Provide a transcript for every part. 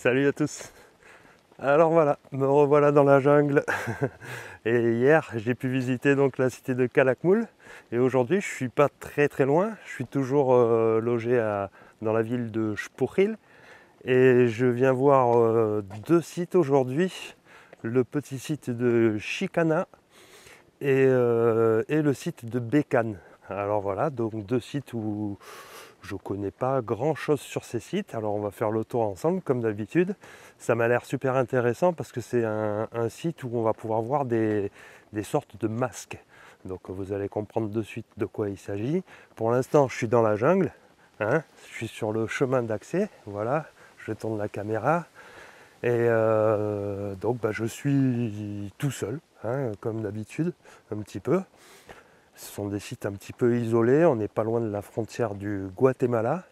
Salut à tous. Alors voilà, me revoilà dans la jungle. Et hier, j'ai pu visiter donc la cité de Calakmul. Et aujourd'hui, je suis pas très loin. Je suis toujours logé dans la ville de Spouril. Et je viens voir deux sites aujourd'hui. Le petit site de Chicana et le site de Bécane. Alors voilà, donc deux sites où je connais pas grand chose sur ces sites. Alors on va faire le tour ensemble comme d'habitude. Ça m'a l'air super intéressant parce que c'est un site où on va pouvoir voir des sortes de masques. Donc vous allez comprendre de suite de quoi il s'agit. Pour l'instant je suis dans la jungle, hein. Je suis sur le chemin d'accès, voilà, je tourne la caméra. Et donc je suis tout seul, hein, comme d'habitude, un petit peu. Ce sont des sites un petit peu isolés, on n'est pas loin de la frontière du Guatemala.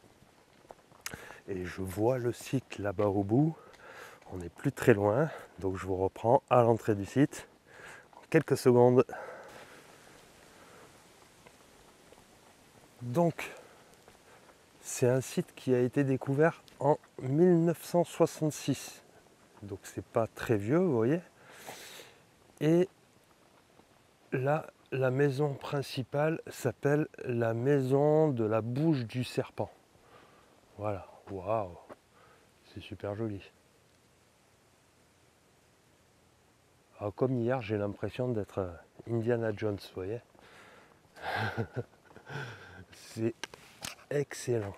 Et je vois le site là-bas au bout, on n'est plus très loin, donc je vous reprends à l'entrée du site en quelques secondes. Donc, c'est un site qui a été découvert en 1966, donc c'est pas très vieux, vous voyez. Et là, la maison principale s'appelle la maison de la bouche du serpent. Voilà, waouh, c'est super joli. Alors, comme hier, j'ai l'impression d'être Indiana Jones, vous voyez. C'est excellent.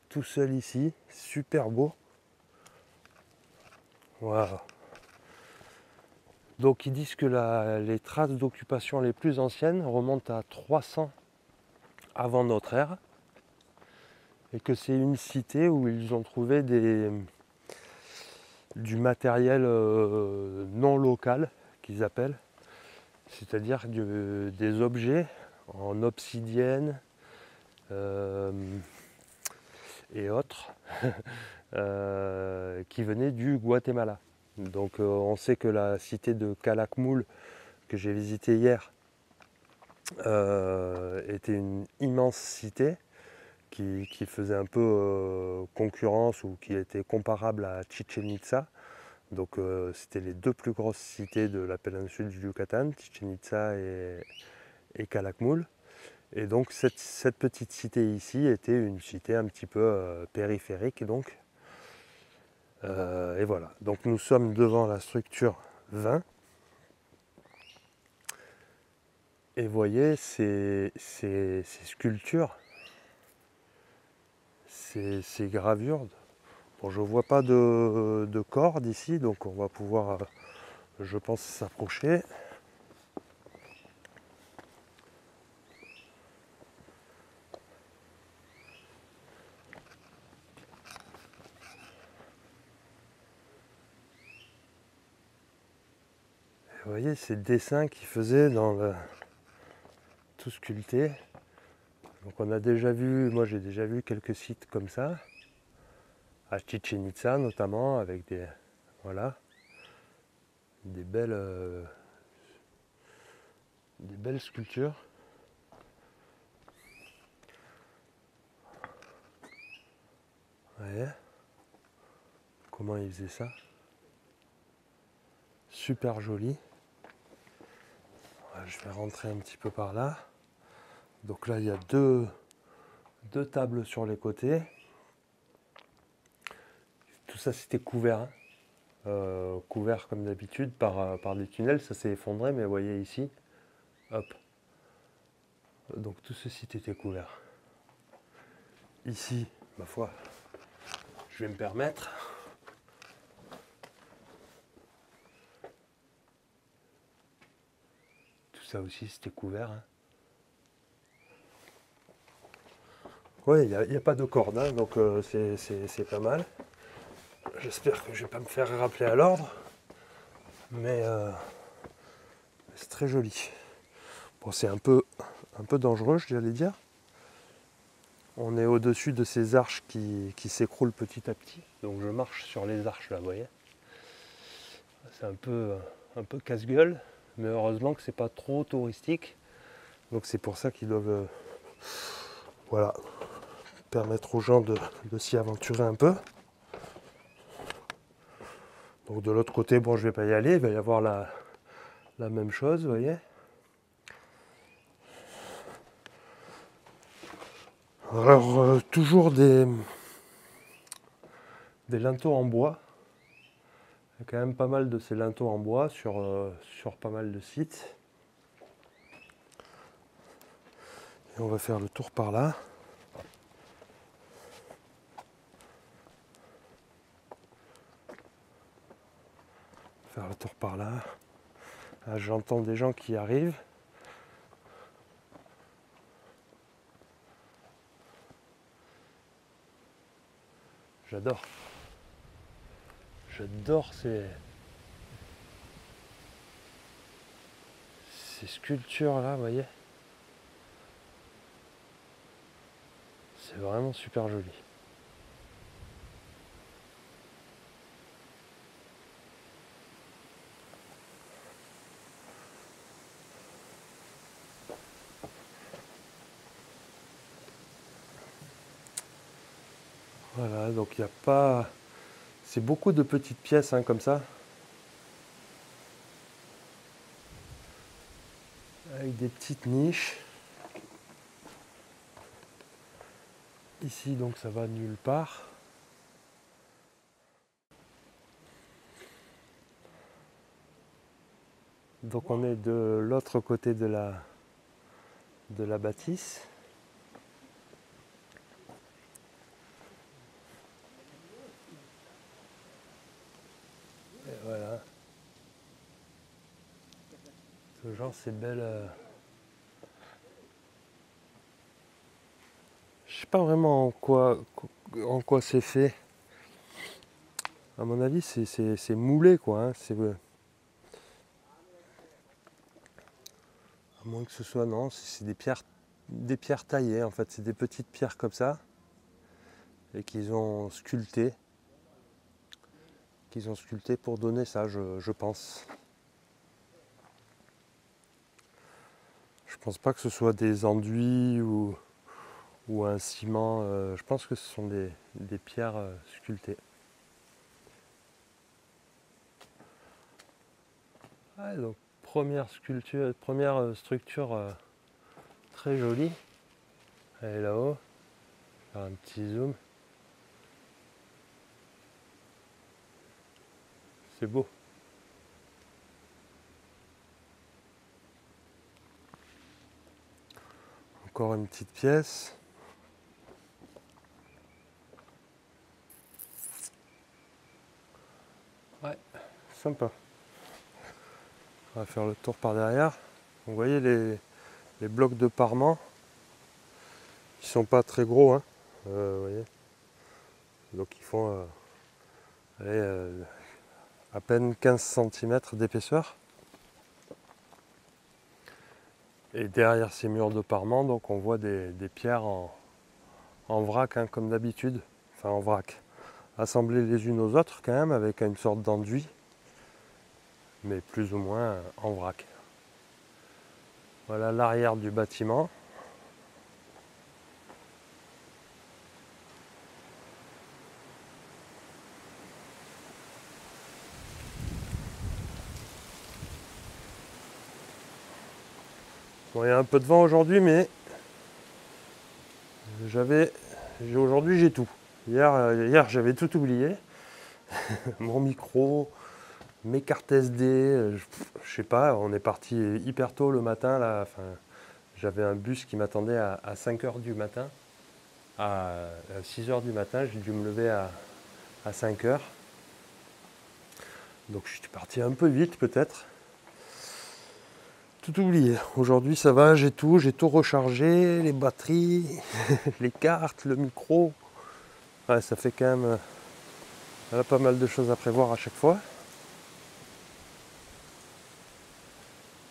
Tout seul ici, super beau. Waouh. Donc ils disent que les traces d'occupation les plus anciennes remontent à 300 avant notre ère. Et que c'est une cité où ils ont trouvé du matériel non local, qu'ils appellent. C'est-à-dire des objets en obsidienne et autres qui venaient du Guatemala. Donc on sait que la cité de Calakmul que j'ai visitée hier était une immense cité qui faisait un peu concurrence ou qui était comparable à Chichen Itza. Donc c'était les deux plus grosses cités de la péninsule du Yucatan, Chichen Itza et Calakmul. Et donc cette petite cité ici était une cité un petit peu périphérique donc. Et voilà, donc nous sommes devant la structure 20. Et vous voyez ces sculptures, ces gravures. Bon, je ne vois pas de corde ici, donc on va pouvoir, je pense, s'approcher. Vous voyez ces dessins qu'ils faisaient dans tout sculpté. Donc on a déjà vu, moi j'ai déjà vu quelques sites comme ça, à Chichen Itza notamment, avec voilà, des belles sculptures. Vous voyez comment ils faisaient ça? Super joli. Je vais rentrer un petit peu par là. Donc là il y a deux tables sur les côtés. Tout ça c'était couvert, hein. Couvert comme d'habitude par des tunnels. Ça s'est effondré, mais vous voyez ici, hop. Donc tout ce site était couvert. Ici, ma foi, je vais me permettre. Tout ça aussi c'était couvert, hein. Ouais, il n'y a pas de corde, hein, donc c'est pas mal. J'espère que je ne vais pas me faire rappeler à l'ordre, mais c'est très joli. Bon, c'est un peu dangereux, je vais dire. On est au-dessus de ces arches qui s'écroulent petit à petit. Donc je marche sur les arches là, vous voyez. C'est un peu casse-gueule, mais heureusement que c'est pas trop touristique. Donc c'est pour ça qu'ils doivent voilà, permettre aux gens de s'y aventurer un peu. Donc de l'autre côté, bon, je vais pas y aller, il va y avoir la même chose, vous voyez. Alors, toujours des linteaux en bois. Il y a quand même pas mal de ces linteaux en bois sur pas mal de sites. Et on va faire le tour par là. Faire le tour par là. Ah, j'entends des gens qui arrivent. J'adore. J'adore ces sculptures là, vous voyez. C'est vraiment super joli. Voilà, donc il n'y a pas... C'est beaucoup de petites pièces hein, comme ça. Avec des petites niches. Ici donc ça va nulle part. Donc on est de l'autre côté de la bâtisse. Et voilà. Ce genre c'est belle. Je sais pas vraiment en quoi c'est fait. À mon avis c'est moulé quoi. Hein. À moins que ce soit non, c'est des pierres taillées en fait. C'est des petites pierres comme ça et qu'ils ont sculptées pour donner ça, je pense. Je pense pas que ce soit des enduits ou un ciment. Je pense que ce sont des pierres sculptées. Ah, donc première structure très jolie. Elle est là-haut. Faire un petit zoom. C'est beau. Encore une petite pièce. Ouais, sympa. On va faire le tour par derrière. Vous voyez les blocs de parement. Ils sont pas très gros, hein. Vous voyez. Donc ils font à peine 15 cm d'épaisseur. Et derrière ces murs de parement, donc on voit des pierres en vrac, hein, comme d'habitude. Enfin en vrac. Assemblées les unes aux autres quand même, avec une sorte d'enduit. Mais plus ou moins en vrac. Voilà l'arrière du bâtiment. Bon, il y a un peu de vent aujourd'hui, mais aujourd'hui j'ai tout. Hier j'avais tout oublié. Mon micro, mes cartes SD, je sais pas, on est parti hyper tôt le matin là. Enfin, j'avais un bus qui m'attendait à 5 h du matin. À 6 h du matin, j'ai dû me lever à 5 h. Donc je suis parti un peu vite peut-être. Tout oublié. Aujourd'hui ça va, j'ai tout rechargé, les batteries, les cartes, le micro. Ouais, ça fait quand même pas mal de choses à prévoir à chaque fois.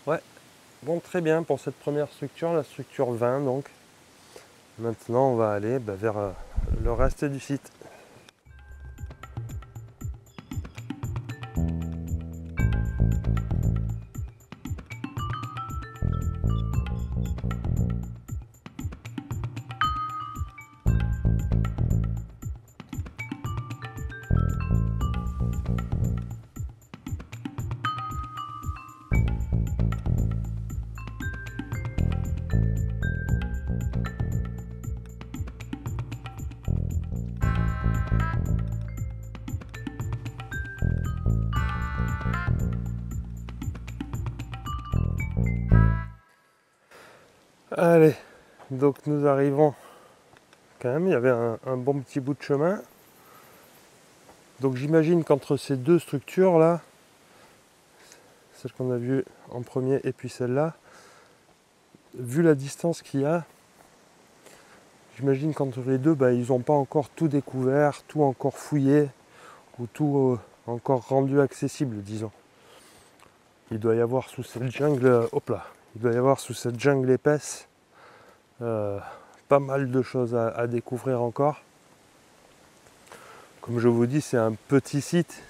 Ouais, bon très bien pour cette première structure, la structure 20 donc. Maintenant on va aller vers le reste du site. Allez, donc nous arrivons quand même, il y avait un bon petit bout de chemin. Donc j'imagine qu'entre ces deux structures là, celle qu'on a vue en premier et puis celle-là, vu la distance qu'il y a, j'imagine qu'entre les deux, ils n'ont pas encore tout découvert, tout encore fouillé, ou tout encore rendu accessible, disons. Il doit y avoir sous cette jungle, il doit y avoir sous cette jungle épaisse pas mal de choses à découvrir encore. Comme je vous dis, c'est un petit site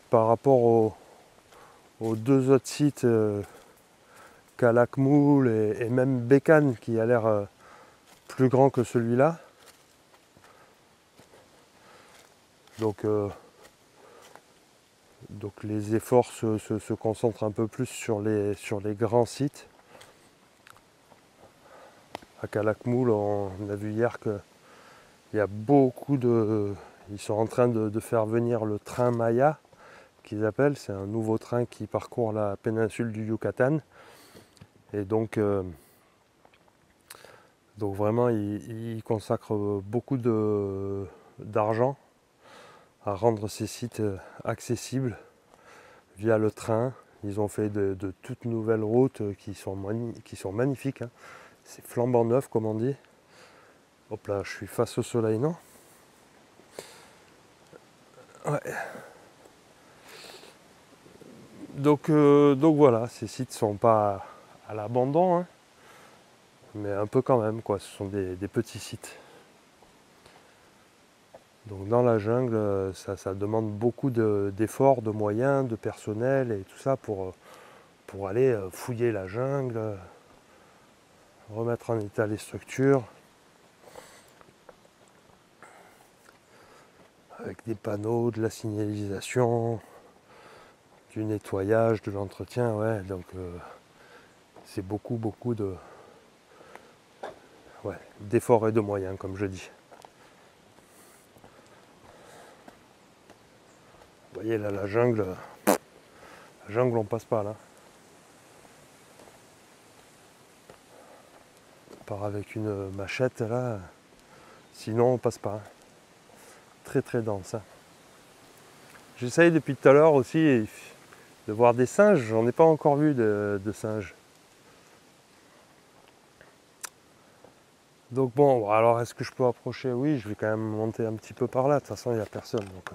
par rapport aux deux autres sites, Calakmul et même Bécane, qui a l'air plus grand que celui-là. Donc les efforts se concentrent un peu plus sur les grands sites. À Calakmul, on a vu hier qu'il y a beaucoup de... Ils sont en train de faire venir le train Maya, qu'ils appellent. C'est un nouveau train qui parcourt la péninsule du Yucatan. Et donc vraiment, ils consacrent beaucoup d'argent à rendre ces sites accessibles via le train. Ils ont fait de toutes nouvelles routes qui sont magnifiques. Hein. C'est flambant neuf, comme on dit. Hop là, je suis face au soleil, non? Ouais. Donc voilà, ces sites sont pas à l'abandon, hein, mais un peu quand même, quoi. Ce sont des petits sites. Donc dans la jungle, ça demande beaucoup d'efforts, de moyens, de personnel et tout ça pour aller fouiller la jungle, remettre en état les structures, avec des panneaux, de la signalisation, du nettoyage, de l'entretien, ouais, donc c'est beaucoup d'efforts et de moyens, comme je dis. Vous voyez là, la jungle, on passe pas là. On part avec une machette là, sinon on passe pas. Très très dense. Hein. J'essaye depuis tout à l'heure aussi de voir des singes, j'en ai pas encore vu de singes. Donc bon, alors est-ce que je peux approcher? Oui, je vais quand même monter un petit peu par là, de toute façon il n'y a personne. Donc,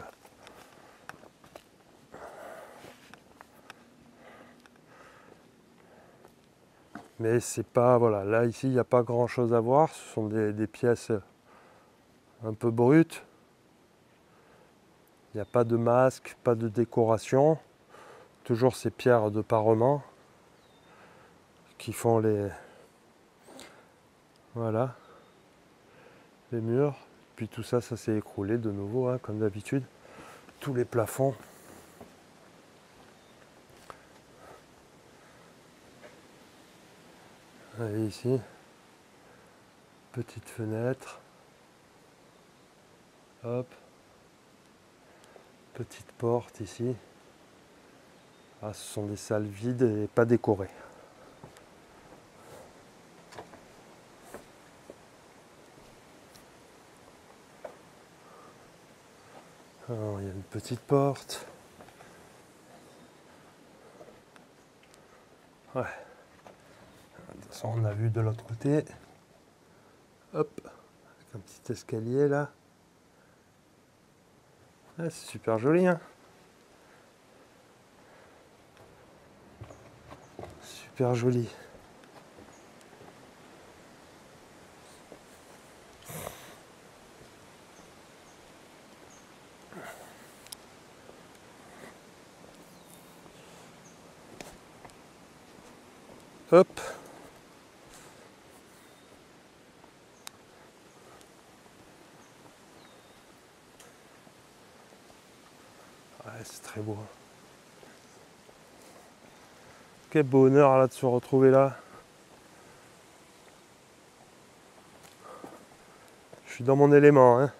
mais c'est pas, voilà, là ici il n'y a pas grand chose à voir, ce sont des pièces un peu brutes. Il n'y a pas de masque, pas de décoration. Toujours ces pierres de parement qui font les... Voilà. Les murs. Puis tout ça, ça s'est écroulé de nouveau, hein, comme d'habitude. Tous les plafonds. Allez, ici. Petite fenêtre. Hop. Petite porte ici. Ah, ce sont des salles vides et pas décorées. Alors, il y a une petite porte. Ouais. De toute façon, on a vu de l'autre côté. Hop. Avec un petit escalier là. Ah, c'est super joli, hein. Super joli. Hop. Ouais, c'est très beau. Quel bonheur là de se retrouver là. Je suis dans mon élément, hein.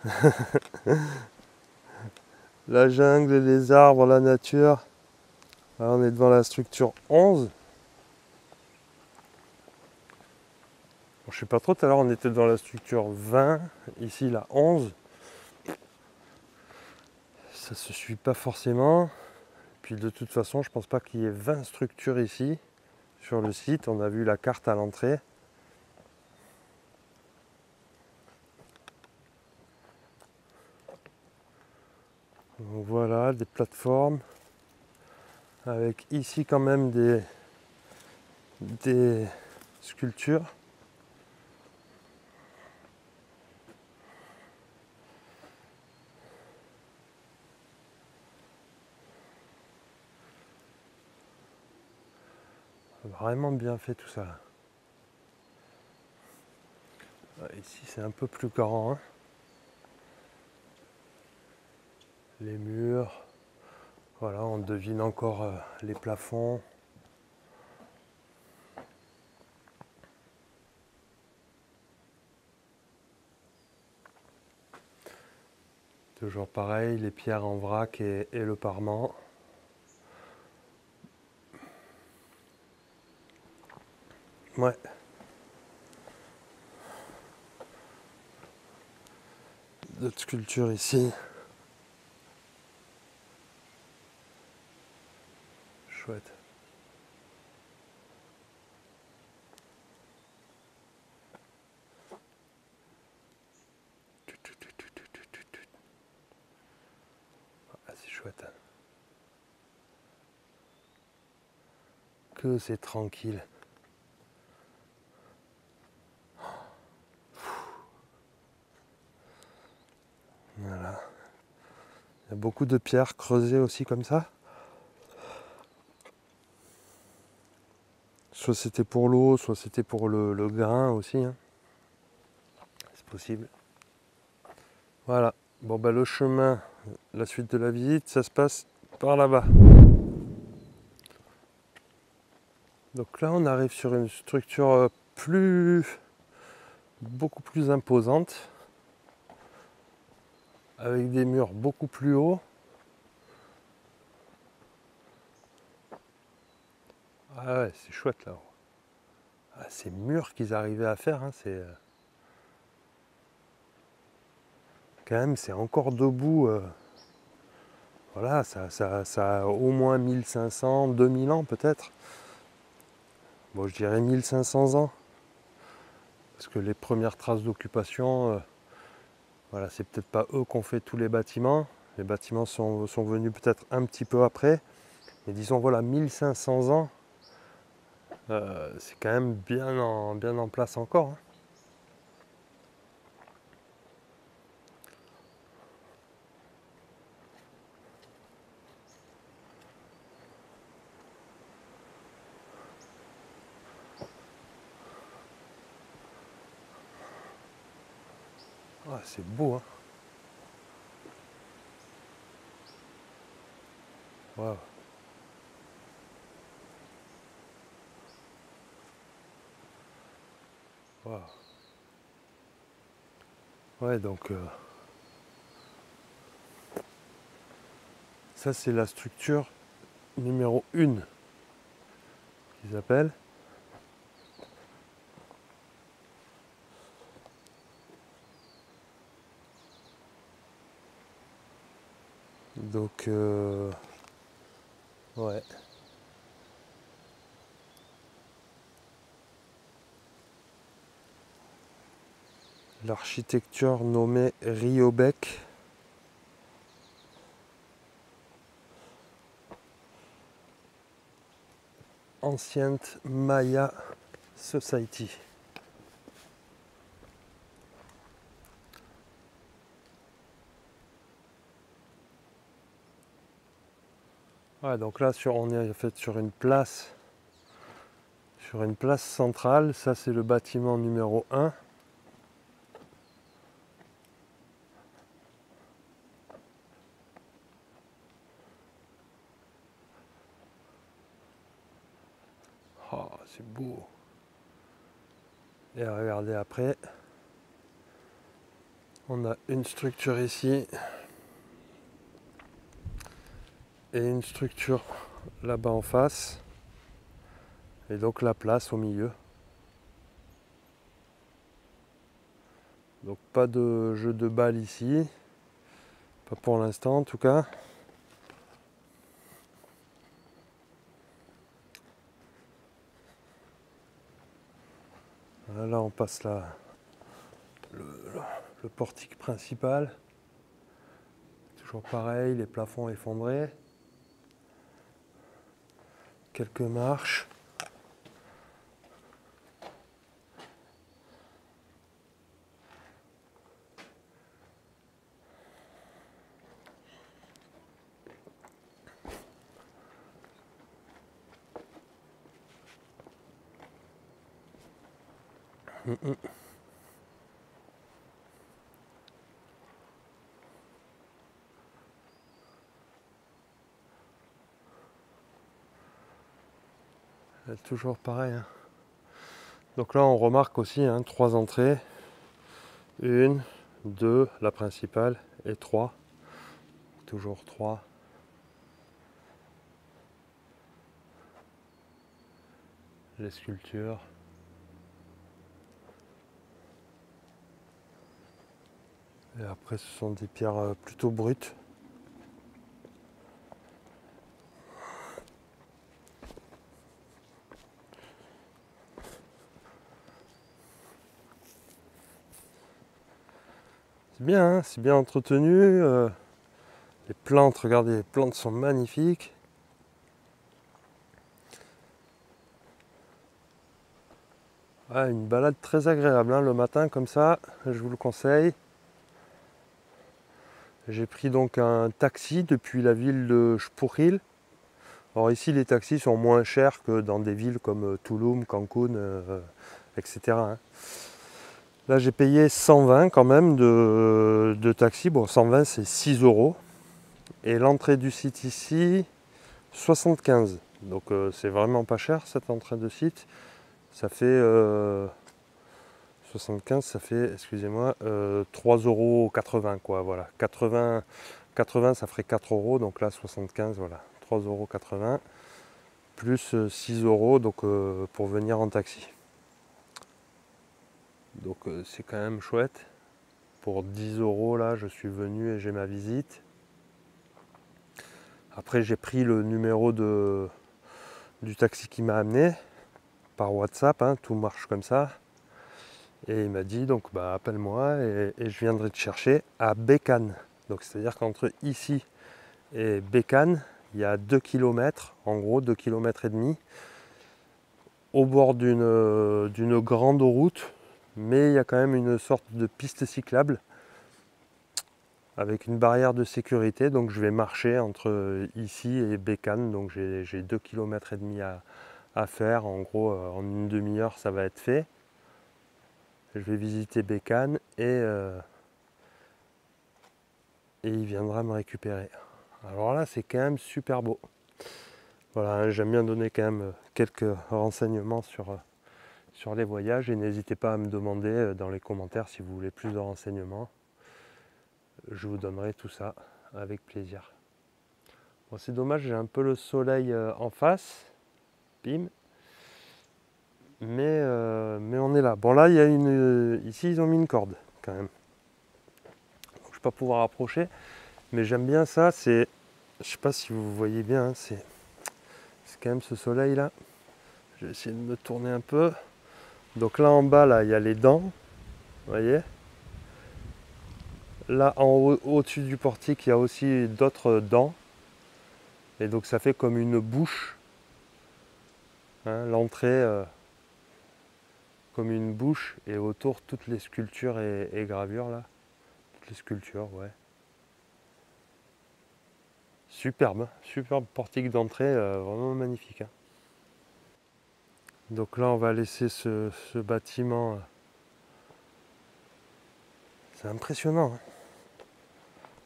La jungle, les arbres, la nature. Là, on est devant la structure 11. Je sais pas trop, tout à l'heure on était dans la structure 20, ici la 11. Ça se suit pas forcément. Puis de toute façon, je pense pas qu'il y ait 20 structures ici sur le site. On a vu la carte à l'entrée. Donc voilà, des plateformes avec ici quand même des sculptures. Vraiment bien fait tout ça. Ici c'est un peu plus grand, hein. Les murs, voilà, on devine encore les plafonds. Toujours pareil, les pierres en vrac et le parement. Ouais. D'autres sculptures ici. Chouette. Ah, c'est chouette. Que c'est tranquille. Voilà. Il y a beaucoup de pierres creusées aussi comme ça. Soit c'était pour l'eau, soit c'était pour le grain aussi, hein. C'est possible. Voilà. Bon bah le chemin, la suite de la visite, ça se passe par là-bas. Donc là on arrive sur une structure beaucoup plus imposante, avec des murs beaucoup plus hauts. Ah ouais, c'est chouette là. Ah, ces murs qu'ils arrivaient à faire, hein, c'est quand même, c'est encore debout. Voilà, ça a au moins 1500, 2000 ans peut-être. Bon, je dirais 1500 ans. Parce que les premières traces d'occupation, voilà, c'est peut-être pas eux qui ont fait tous les bâtiments. Les bâtiments sont venus peut-être un petit peu après. Mais disons, voilà, 1500 ans, c'est quand même bien en place encore, hein. Ah, c'est beau, hein. Wow. Wow. Ouais, donc ça c'est la structure numéro 1 qu'ils appellent. Donc ouais. L'architecture nommée Riobec. Ancient Maya Society. Ouais, donc là on est en fait sur une place centrale. Ça c'est le bâtiment numéro 1. Oh, c'est beau. Et regardez après, on a une structure ici et une structure là-bas en face. Et donc la place au milieu. Donc pas de jeu de balle ici, pas pour l'instant en tout cas. Là on passe le portique principal. Toujours pareil, les plafonds effondrés. Quelques marches. Toujours pareil. Hein. Donc là on remarque aussi 3 entrées. 1, 2, la principale, et 3. Toujours 3. Les sculptures. Et après ce sont des pierres plutôt brutes. C'est bien, hein, c'est bien entretenu. Les plantes, regardez, les plantes sont magnifiques. Ah, une balade très agréable le matin comme ça, je vous le conseille. J'ai pris donc un taxi depuis la ville de Xpujil. Alors ici les taxis sont moins chers que dans des villes comme Tulum, Cancun, etc. Hein. Là j'ai payé 120 quand même de taxi. Bon 120 c'est 6 €. Et l'entrée du site ici 75. Donc c'est vraiment pas cher cette entrée de site. Ça fait 75, ça fait, excusez-moi, 3,80 € quoi, voilà. 80 ça ferait 4 €, donc là 75, voilà. 3,80 € plus 6 € donc, pour venir en taxi. Donc c'est quand même chouette. Pour 10 € là, je suis venu et j'ai ma visite. Après j'ai pris le numéro du taxi qui m'a amené par WhatsApp, tout marche comme ça. Et il m'a dit donc bah appelle-moi et je viendrai te chercher à Bécane. Donc c'est-à-dire qu'entre ici et Bécane, il y a 2 km, en gros 2 km et demi, au bord d'une grande route, mais il y a quand même une sorte de piste cyclable avec une barrière de sécurité. Donc je vais marcher entre ici et Bécane, donc j'ai 2 km et demi à faire. En gros, en une demi-heure, ça va être fait. Je vais visiter Bécane et il viendra me récupérer. Alors là, c'est quand même super beau. Voilà, j'aime bien donner quand même quelques renseignements sur les voyages et n'hésitez pas à me demander dans les commentaires si vous voulez plus de renseignements. Je vous donnerai tout ça avec plaisir. Bon, c'est dommage, j'ai un peu le soleil en face. Bim. Mais on est là. Bon là, il y a ici, ils ont mis une corde quand même. Donc, je ne vais pas pouvoir approcher. Mais j'aime bien ça. Je sais pas si vous voyez bien. C'est quand même ce soleil là. Je vais essayer de me tourner un peu. Donc là en bas, là, il y a les dents. Vous voyez. Là en haut, au-dessus du portique, il y a aussi d'autres dents. Et donc ça fait comme une bouche. L'entrée comme une bouche. Et autour, toutes les sculptures et gravures là. Toutes les sculptures, ouais. Superbe, superbe portique d'entrée, vraiment magnifique. Donc là, on va laisser ce bâtiment. C'est impressionnant.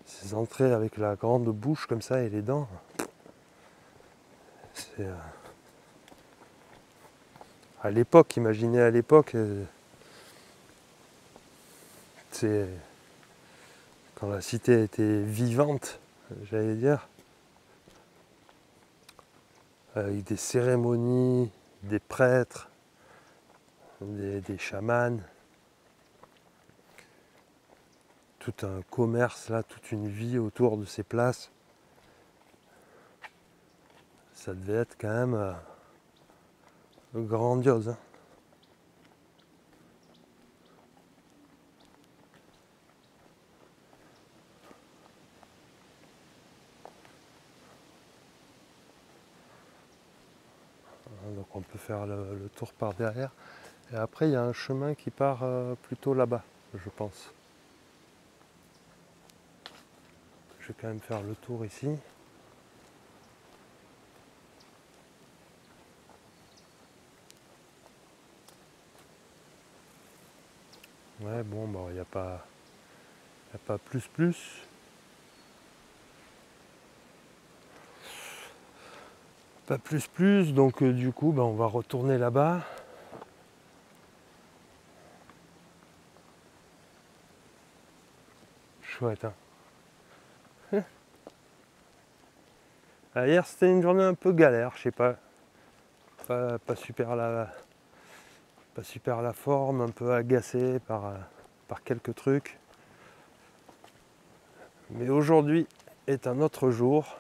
Ces entrées avec la grande bouche comme ça et les dents. C'est à l'époque, imaginez à l'époque, c'est quand la cité était vivante, j'allais dire, avec des cérémonies, des prêtres, des chamans. tout un commerce là, toute une vie autour de ces places. Ça devait être quand même grandiose, hein. Donc on peut faire le tour par derrière. Et après il y a un chemin qui part plutôt là-bas, je pense. Je vais quand même faire le tour ici. Ouais, bon, bah, il n'y a pas plus plus. Pas plus plus, donc du coup, bah, on va retourner là-bas. Chouette, hein. Hier, c'était une journée un peu galère, je sais pas. Pas super la forme, un peu agacé par quelques trucs. Mais aujourd'hui est un autre jour.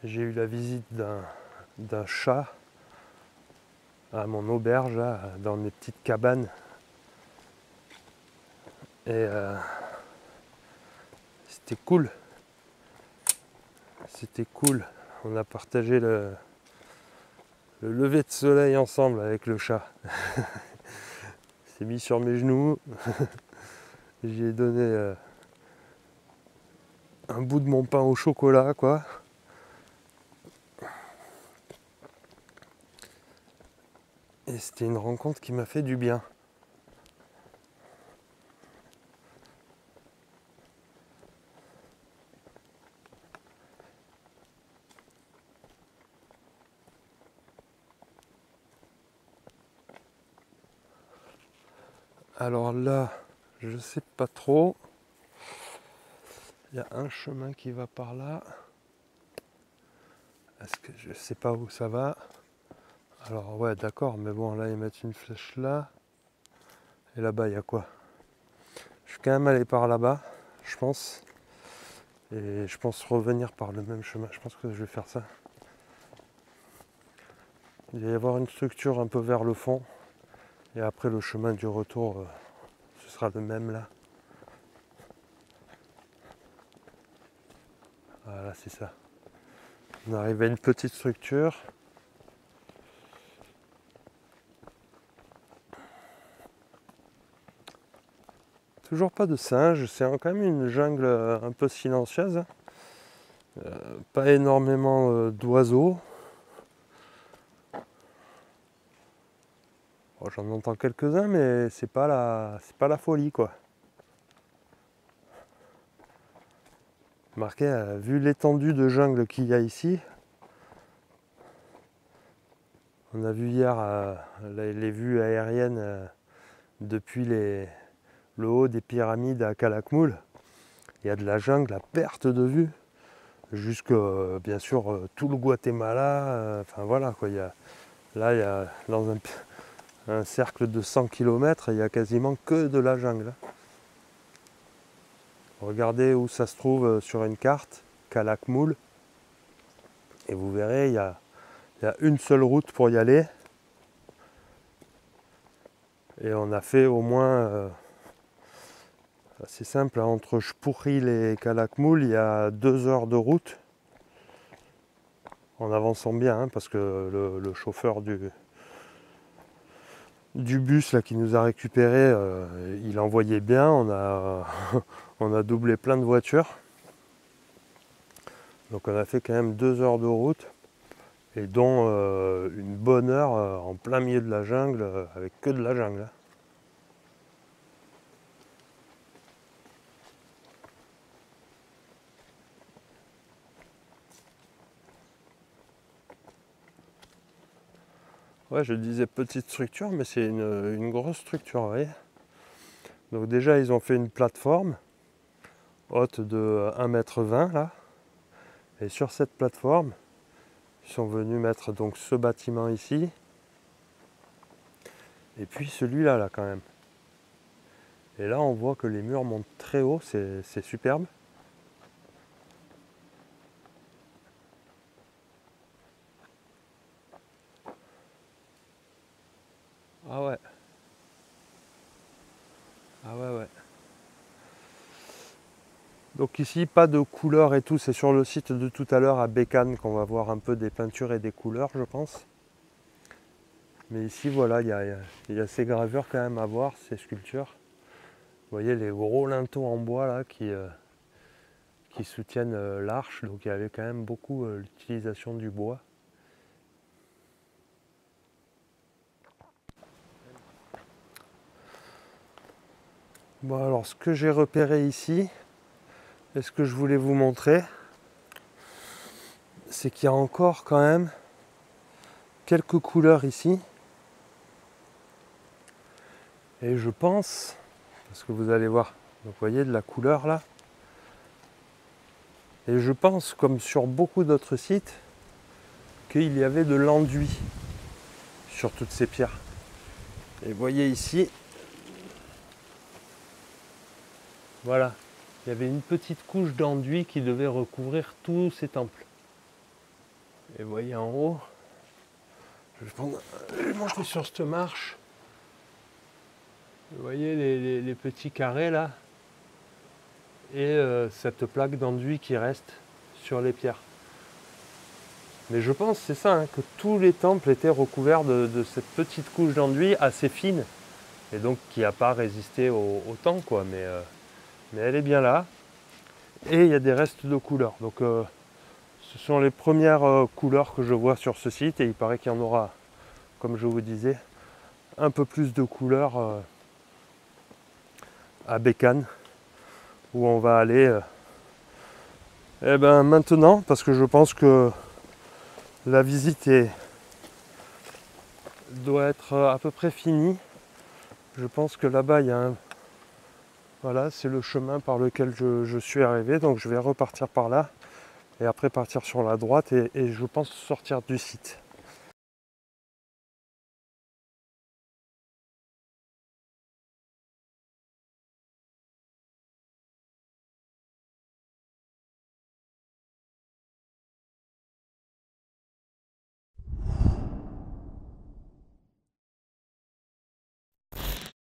J'ai eu la visite d'un chat à mon auberge, là, dans mes petites cabanes. Et c'était cool. C'était cool. On a partagé le lever de soleil ensemble avec le chat. Il s'est mis sur mes genoux. J'ai donné un bout de mon pain au chocolat, quoi. Et c'était une rencontre qui m'a fait du bien. Alors là, je sais pas trop. Il y a un chemin qui va par là. Est-ce que je sais pas où ça va? Alors ouais, d'accord, mais bon, là ils mettent une flèche là. Et là-bas, il y a quoi? Je suis quand même allé par là-bas, je pense. Et je pense revenir par le même chemin. Je pense que je vais faire ça. Il va y avoir une structure un peu vers le fond. Et après le chemin du retour, ce sera le même là. Voilà, c'est ça. On arrive à une petite structure. Toujours pas de singes, c'est quand même une jungle un peu silencieuse. Pas énormément d'oiseaux. Bon, j'en entends quelques-uns, mais c'est pas la folie, quoi. Remarquez, vu l'étendue de jungle qu'il y a ici, on a vu hier les vues aériennes depuis le haut des pyramides à Calakmul. Il y a de la jungle à perte de vue, jusque bien sûr tout le Guatemala. Enfin voilà, quoi. Là, il y a dans un cercle de 100 km, il n'y a quasiment que de la jungle. Regardez où ça se trouve sur une carte, Calakmul, et vous verrez, il y a une seule route pour y aller. Et on a fait au moins, c'est simple, hein, entre Shpuril et Calakmul, il y a 2 heures de route. En avançant bien, hein, parce que le chauffeur du bus là, qui nous a récupéré, il envoyait bien. On a doublé plein de voitures. Donc on a fait quand même 2 heures de route. Et dont une bonne heure en plein milieu de la jungle, avec que de la jungle. Ouais, je disais petite structure, mais c'est une grosse structure, vous voyez. Donc déjà, ils ont fait une plateforme haute de 1,20 m là. Et sur cette plateforme, ils sont venus mettre donc ce bâtiment ici. Et puis celui-là, là, quand même. Et là on voit que les murs montent très haut, c'est superbe. Ah ouais. Ah ouais ouais. Donc ici pas de couleurs et tout, c'est sur le site de tout à l'heure à Bécane qu'on va voir un peu des peintures et des couleurs je pense. Mais ici voilà, il y a ces gravures quand même à voir, ces sculptures. Vous voyez les gros linteaux en bois là qui soutiennent l'arche, donc il y avait quand même beaucoup l'utilisation du bois. Bon alors ce que j'ai repéré ici, et ce que je voulais vous montrer, c'est qu'il y a encore quand même quelques couleurs ici. Et je pense, parce que vous allez voir, donc vous voyez de la couleur là. Et je pense, comme sur beaucoup d'autres sites, qu'il y avait de l'enduit sur toutes ces pierres. Et vous voyez ici, voilà, il y avait une petite couche d'enduit qui devait recouvrir tous ces temples. Et vous voyez en haut, je vais monter sur cette marche. Vous voyez les petits carrés là, et cette plaque d'enduit qui reste sur les pierres. Mais je pense, c'est ça, hein, que tous les temples étaient recouverts de cette petite couche d'enduit assez fine, et donc qui n'a pas résisté au temps, quoi. Mais elle est bien là, et il y a des restes de couleurs. Donc ce sont les premières couleurs que je vois sur ce site, et il paraît qu'il y en aura, comme je vous disais, un peu plus de couleurs à Bécane, où on va aller maintenant, parce que je pense que la visite doit être à peu près finie. Je pense que là-bas, il y a un... Voilà, c'est le chemin par lequel je suis arrivé. Donc je vais repartir par là et après partir sur la droite et je pense sortir du site.